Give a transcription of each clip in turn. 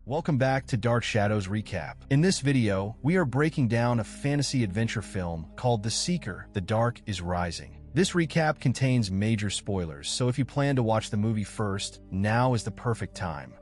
Welcome back to Dark Shadows Recap. In this video, we are breaking down a fantasy adventure film called The Seeker, The Dark is Rising. This recap contains major spoilers, so if you plan to watch the movie first, now is the perfect time.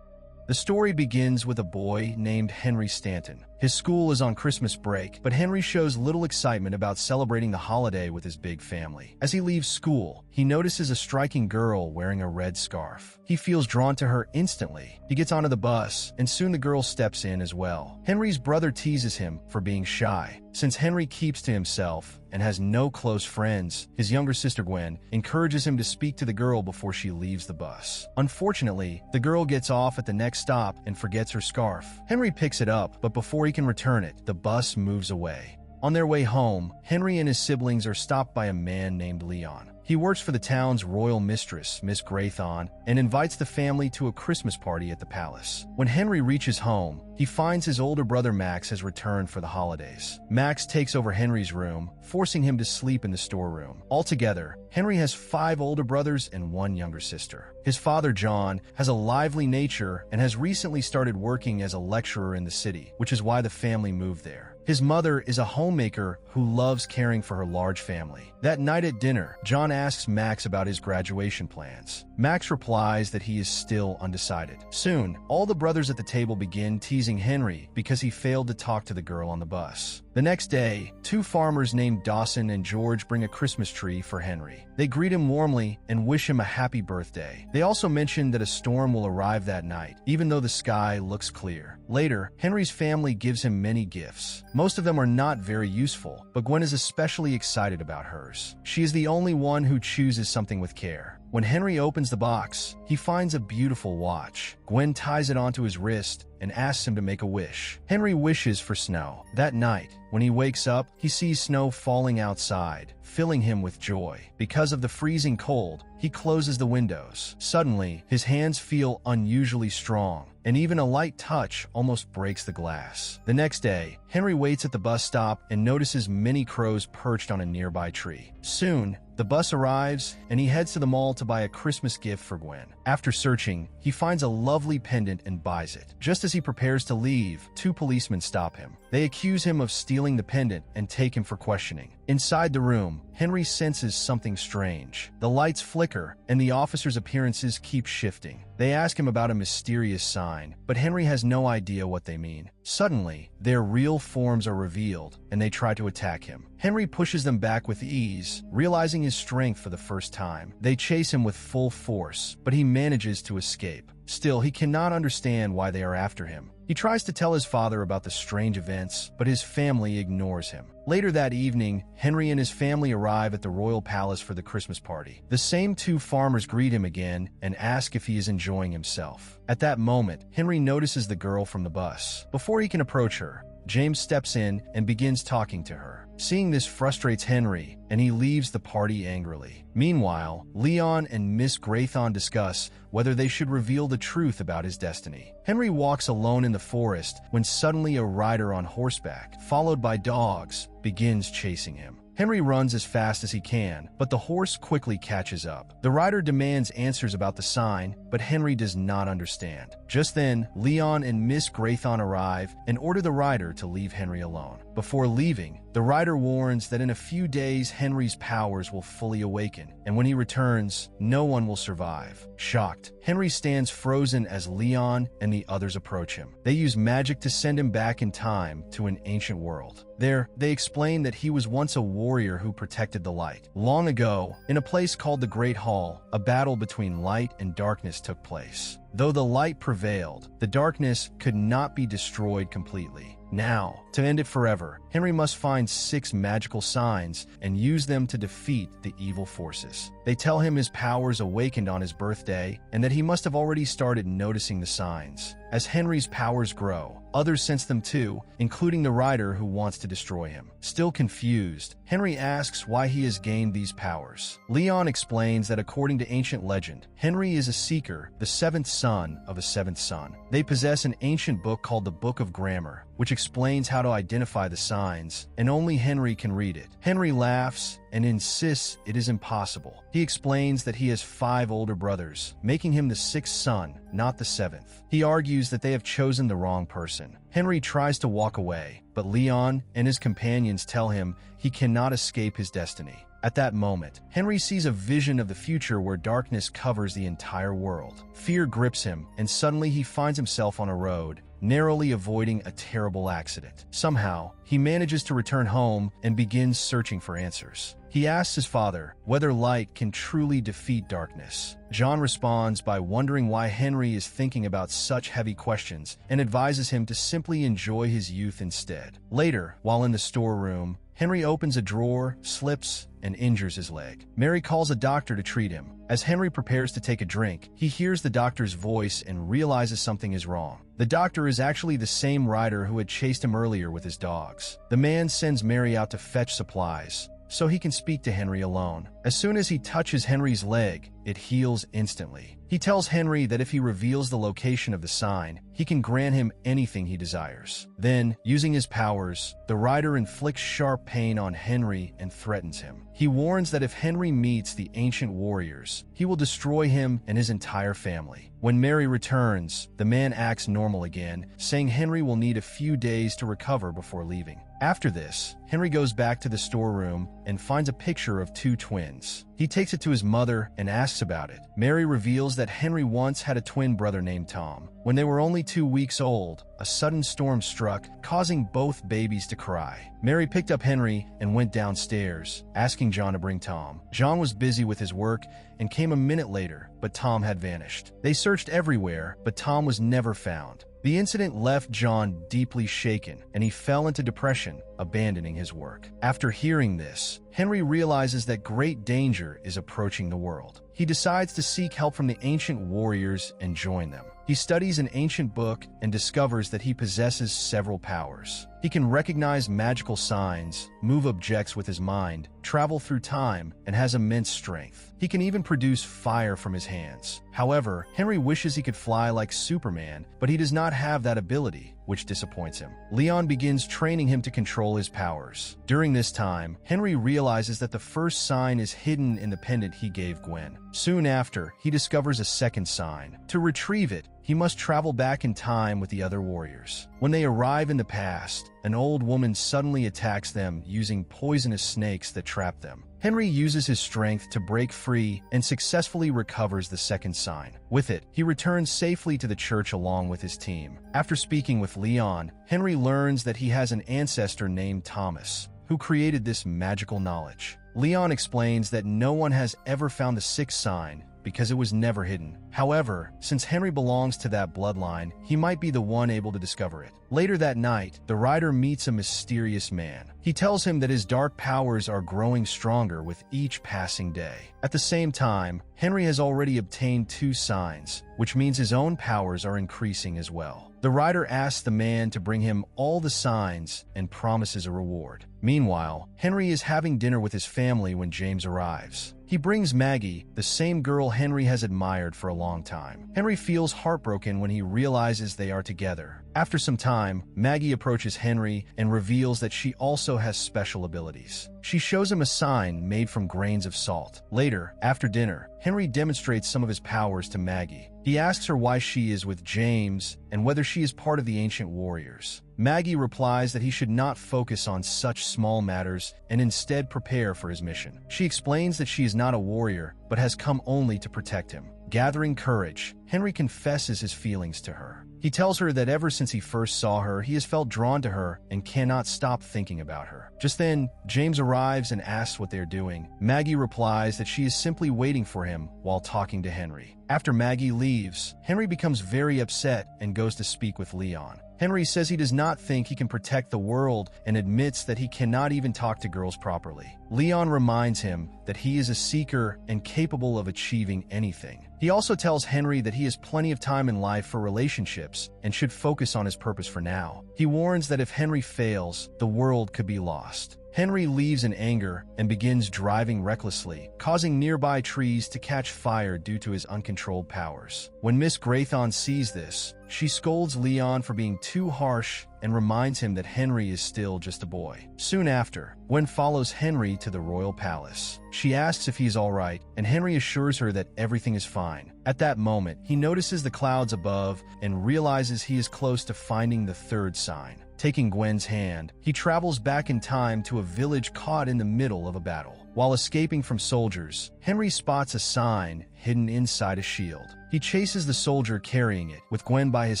The story begins with a boy named Henry Stanton. His school is on Christmas break, but Henry shows little excitement about celebrating the holiday with his big family. As he leaves school, he notices a striking girl wearing a red scarf. He feels drawn to her instantly. He gets onto the bus, and soon the girl steps in as well. Henry's brother teases him for being shy. Since Henry keeps to himself and has no close friends, his younger sister Gwen encourages him to speak to the girl before she leaves the bus. Unfortunately, the girl gets off at the next stop and forgets her scarf. Henry picks it up, but before he can return it, the bus moves away. On their way home, Henry and his siblings are stopped by a man named Leon. He works for the town's royal mistress, Miss Graython, and invites the family to a Christmas party at the palace. When Henry reaches home, he finds his older brother Max has returned for the holidays. Max takes over Henry's room, forcing him to sleep in the storeroom. Altogether, Henry has 5 older brothers and 1 younger sister. His father, John, has a lively nature and has recently started working as a lecturer in the city, which is why the family moved there. His mother is a homemaker who loves caring for her large family. That night at dinner, John asks Max about his graduation plans. Max replies that he is still undecided. Soon, all the brothers at the table begin teasing Henry because he failed to talk to the girl on the bus. The next day, 2 farmers named Dawson and George bring a Christmas tree for Henry. They greet him warmly and wish him a happy birthday. They also mention that a storm will arrive that night, even though the sky looks clear. Later, Henry's family gives him many gifts. Most of them are not very useful, but Gwen is especially excited about hers. She is the only one who chooses something with care. When Henry opens the box, he finds a beautiful watch. Gwen ties it onto his wrist and asks him to make a wish. Henry wishes for snow. That night, when he wakes up, he sees snow falling outside, filling him with joy. Because of the freezing cold, he closes the windows. Suddenly, his hands feel unusually strong, and even a light touch almost breaks the glass. The next day, Henry waits at the bus stop and notices many crows perched on a nearby tree. Soon, the bus arrives, and he heads to the mall to buy a Christmas gift for Gwen. After searching, he finds a lovely pendant and buys it. Just as he prepares to leave, 2 policemen stop him. They accuse him of stealing the pendant and take him for questioning. Inside the room, Henry senses something strange. The lights flicker, and the officers' appearances keep shifting. They ask him about a mysterious sign, but Henry has no idea what they mean. Suddenly, their real forms are revealed, and they try to attack him. Henry pushes them back with ease, realizing his strength for the first time. They chase him with full force, but he manages to escape. Still, he cannot understand why they are after him. He tries to tell his father about the strange events, but his family ignores him. Later that evening, Henry and his family arrive at the royal palace for the Christmas party. The same 2 farmers greet him again and ask if he is enjoying himself. At that moment, Henry notices the girl from the bus. Before he can approach her, James steps in and begins talking to her. Seeing this frustrates Henry, and he leaves the party angrily. Meanwhile, Leon and Miss Graython discuss whether they should reveal the truth about his destiny. Henry walks alone in the forest when suddenly a rider on horseback, followed by dogs, begins chasing him. Henry runs as fast as he can, but the horse quickly catches up. The rider demands answers about the sign, but Henry does not understand. Just then, Leon and Miss Graython arrive and order the rider to leave Henry alone. Before leaving, the rider warns that in a few days Henry's powers will fully awaken, and when he returns, no one will survive. Shocked, Henry stands frozen as Leon and the others approach him. They use magic to send him back in time to an ancient world. There, they explain that he was once a warrior who protected the light. Long ago, in a place called the Great Hall, a battle between light and darkness took place. Though the light prevailed, the darkness could not be destroyed completely. Now, to end it forever, Henry must find 6 magical signs and use them to defeat the evil forces. They tell him his powers awakened on his birthday and that he must have already started noticing the signs. As Henry's powers grow, others sense them too, including the rider who wants to destroy him. Still confused, Henry asks why he has gained these powers. Leon explains that according to ancient legend, Henry is a seeker, the 7th son of a 7th son. They possess an ancient book called the Book of Grammar, which explains how to identify the signs, and only Henry can read it. Henry laughs and insists it is impossible. He explains that he has 5 older brothers, making him the 6th son, not the 7th. He argues that they have chosen the wrong person. Henry tries to walk away, but Leon and his companions tell him he cannot escape his destiny. At that moment, Henry sees a vision of the future where darkness covers the entire world. Fear grips him, and suddenly he finds himself on a road, narrowly avoiding a terrible accident. Somehow, he manages to return home and begins searching for answers. He asks his father whether light can truly defeat darkness. John responds by wondering why Henry is thinking about such heavy questions and advises him to simply enjoy his youth instead. Later, while in the storeroom, Henry opens a drawer, slips, and injures his leg. Mary calls a doctor to treat him. As Henry prepares to take a drink, he hears the doctor's voice and realizes something is wrong. The doctor is actually the same rider who had chased him earlier with his dogs. The man sends Mary out to fetch supplies so he can speak to Henry alone. As soon as he touches Henry's leg, it heals instantly. He tells Henry that if he reveals the location of the sign, he can grant him anything he desires. Then, using his powers, the rider inflicts sharp pain on Henry and threatens him. He warns that if Henry meets the ancient warriors, he will destroy him and his entire family. When Mary returns, the man acts normal again, saying Henry will need a few days to recover before leaving. After this, Henry goes back to the storeroom and finds a picture of 2 twins. He takes it to his mother and asks about it. Mary reveals that Henry once had a twin brother named Tom. When they were only 2 weeks old, a sudden storm struck, causing both babies to cry. Mary picked up Henry and went downstairs, asking John to bring Tom. John was busy with his work and came a minute later, but Tom had vanished. They searched everywhere, but Tom was never found. The incident left John deeply shaken, and he fell into depression, abandoning his work. After hearing this, Henry realizes that great danger is approaching the world. He decides to seek help from the ancient warriors and join them. He studies an ancient book and discovers that he possesses several powers. He can recognize magical signs, move objects with his mind, travel through time, and has immense strength. He can even produce fire from his hands. However, Henry wishes he could fly like Superman, but he does not have that ability, which disappoints him. Leon begins training him to control his powers. During this time, Henry realizes that the first sign is hidden in the pendant he gave Gwen. Soon after, he discovers a second sign. To retrieve it, he must travel back in time with the other warriors. When they arrive in the past, an old woman suddenly attacks them using poisonous snakes that trap them. Henry uses his strength to break free and successfully recovers the second sign. With it, he returns safely to the church along with his team. After speaking with Leon, Henry learns that he has an ancestor named Thomas, who created this magical knowledge. Leon explains that no one has ever found the 6th sign because it was never hidden. However, since Henry belongs to that bloodline, he might be the one able to discover it. Later that night, the rider meets a mysterious man. He tells him that his dark powers are growing stronger with each passing day. At the same time, Henry has already obtained 2 signs, which means his own powers are increasing as well. The rider asks the man to bring him all the signs and promises a reward. Meanwhile, Henry is having dinner with his family when James arrives. He brings Maggie, the same girl Henry has admired for a long time. Henry feels heartbroken when he realizes they are together. After some time, Maggie approaches Henry and reveals that she also has special abilities. She shows him a sign made from grains of salt. Later, after dinner, Henry demonstrates some of his powers to Maggie. He asks her why she is with James and whether she is part of the ancient warriors. Maggie replies that he should not focus on such small matters and instead prepare for his mission. She explains that she is not a warrior, but has come only to protect him. Gathering courage, Henry confesses his feelings to her. He tells her that ever since he first saw her, he has felt drawn to her and cannot stop thinking about her. Just then, James arrives and asks what they're doing. Maggie replies that she is simply waiting for him while talking to Henry. After Maggie leaves, Henry becomes very upset and goes to speak with Leon. Henry says he does not think he can protect the world and admits that he cannot even talk to girls properly. Leon reminds him that he is a seeker and capable of achieving anything. He also tells Henry that he has plenty of time in life for relationships and should focus on his purpose for now. He warns that if Henry fails, the world could be lost. Henry leaves in anger and begins driving recklessly, causing nearby trees to catch fire due to his uncontrolled powers. When Miss Graython sees this, she scolds Leon for being too harsh and reminds him that Henry is still just a boy. Soon after, Gwen follows Henry to the royal palace. She asks if he's all right, and Henry assures her that everything is fine. At that moment, he notices the clouds above and realizes he is close to finding the third sign. Taking Gwen's hand, he travels back in time to a village caught in the middle of a battle. While escaping from soldiers, Henry spots a sign hidden inside a shield. He chases the soldier carrying it, with Gwen by his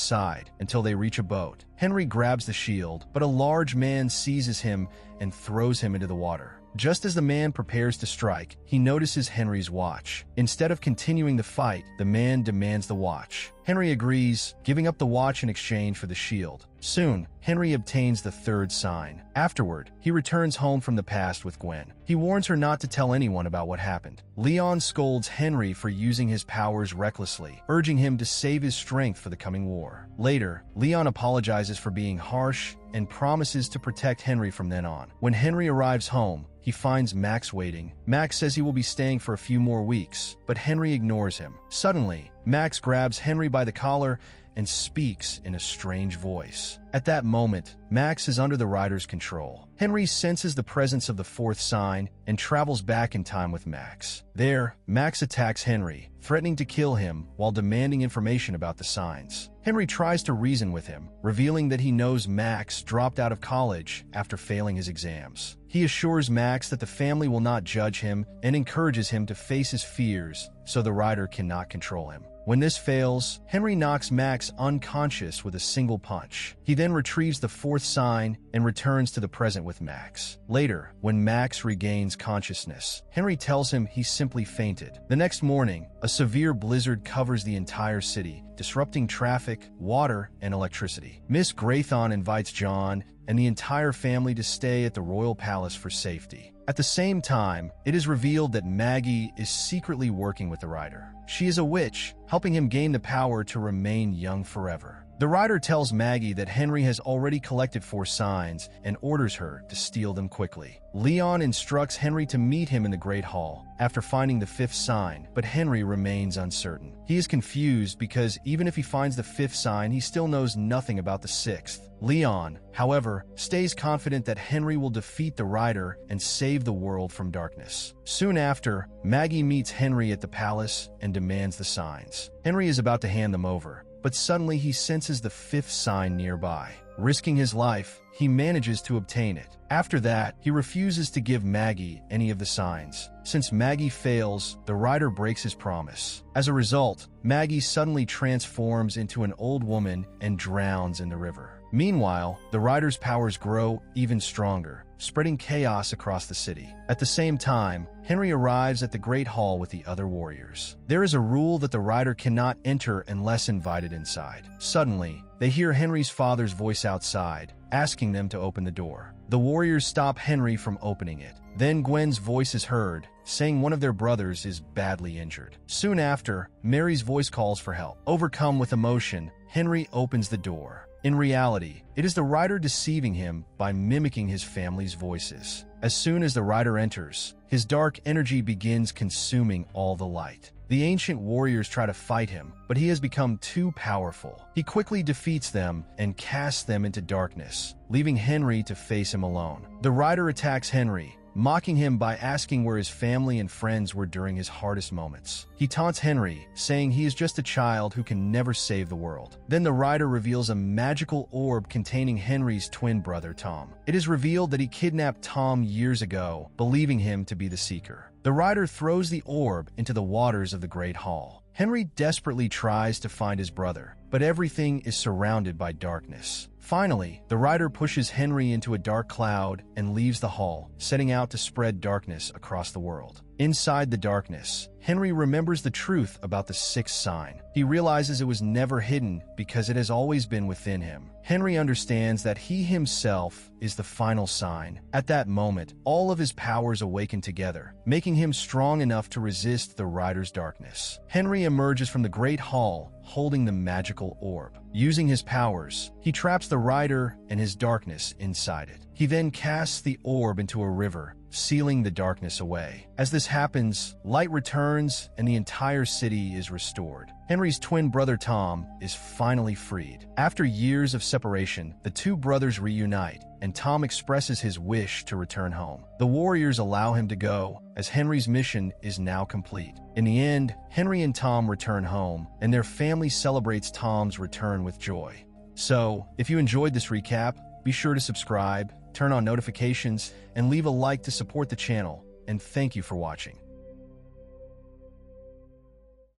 side, until they reach a boat. Henry grabs the shield, but a large man seizes him and throws him into the water. Just as the man prepares to strike, he notices Henry's watch. Instead of continuing the fight, the man demands the watch. Henry agrees, giving up the watch in exchange for the shield. Soon, Henry obtains the third sign. Afterward, he returns home from the past with Gwen. He warns her not to tell anyone about what happened. Leon scolds Henry for using his powers recklessly, urging him to save his strength for the coming war. Later, Leon apologizes for being harsh and promises to protect Henry from then on. When Henry arrives home, he finds Max waiting. Max says he will be staying for a few more weeks, but Henry ignores him. Suddenly, Max grabs Henry by the collar and speaks in a strange voice. At that moment, Max is under the rider's control. Henry senses the presence of the fourth sign and travels back in time with Max. There, Max attacks Henry, threatening to kill him while demanding information about the signs. Henry tries to reason with him, revealing that he knows Max dropped out of college after failing his exams. He assures Max that the family will not judge him and encourages him to face his fears so the rider cannot control him. When this fails, Henry knocks Max unconscious with a single punch. He then retrieves the fourth sign and returns to the present with Max. Later, when Max regains consciousness, Henry tells him he simply fainted. The next morning, a severe blizzard covers the entire city, disrupting traffic, water, and electricity. Miss Graython invites John and the entire family to stay at the royal palace for safety. At the same time, it is revealed that Maggie is secretly working with the rider. She is a witch, helping him gain the power to remain young forever. The rider tells Maggie that Henry has already collected 4 signs and orders her to steal them quickly. Leon instructs Henry to meet him in the Great Hall after finding the 5th sign, but Henry remains uncertain. He is confused because even if he finds the 5th sign, he still knows nothing about the 6th. Leon, however, stays confident that Henry will defeat the rider and save the world from darkness. Soon after, Maggie meets Henry at the palace and demands the signs. Henry is about to hand them over, but suddenly he senses the 5th sign nearby. Risking his life, he manages to obtain it. After that, he refuses to give Maggie any of the signs. Since Maggie fails, the rider breaks his promise. As a result, Maggie suddenly transforms into an old woman and drowns in the river. Meanwhile, the rider's powers grow even stronger, spreading chaos across the city. At the same time, Henry arrives at the Great Hall with the other warriors. There is a rule that the rider cannot enter unless invited inside. Suddenly, they hear Henry's father's voice outside, asking them to open the door. The warriors stop Henry from opening it. Then Gwen's voice is heard, saying one of their brothers is badly injured. Soon after, Mary's voice calls for help. Overcome with emotion, Henry opens the door. In reality, it is the rider deceiving him by mimicking his family's voices. As soon as the rider enters, his dark energy begins consuming all the light. The ancient warriors try to fight him, but he has become too powerful. He quickly defeats them and casts them into darkness, leaving Henry to face him alone. The rider attacks Henry, mocking him by asking where his family and friends were during his hardest moments. He taunts Henry, saying he is just a child who can never save the world. Then the rider reveals a magical orb containing Henry's twin brother, Tom. It is revealed that he kidnapped Tom years ago, believing him to be the Seeker. The rider throws the orb into the waters of the Great Hall. Henry desperately tries to find his brother, but everything is surrounded by darkness. Finally, the rider pushes Henry into a dark cloud and leaves the hall, setting out to spread darkness across the world. Inside the darkness, Henry remembers the truth about the 6th sign. He realizes it was never hidden because it has always been within him. Henry understands that he himself is the final sign. At that moment, all of his powers awaken together, making him strong enough to resist the rider's darkness. Henry emerges from the Great Hall, holding the magical orb. Using his powers, he traps the rider and his darkness inside it. He then casts the orb into a river, sealing the darkness away. As this happens, light returns and the entire city is restored. Henry's twin brother Tom is finally freed. After years of separation, the two brothers reunite, and Tom expresses his wish to return home. The warriors allow him to go, as Henry's mission is now complete. In the end, Henry and Tom return home, and their family celebrates Tom's return with joy. So, if you enjoyed this recap, be sure to subscribe, turn on notifications, and leave a like to support the channel, and thank you for watching.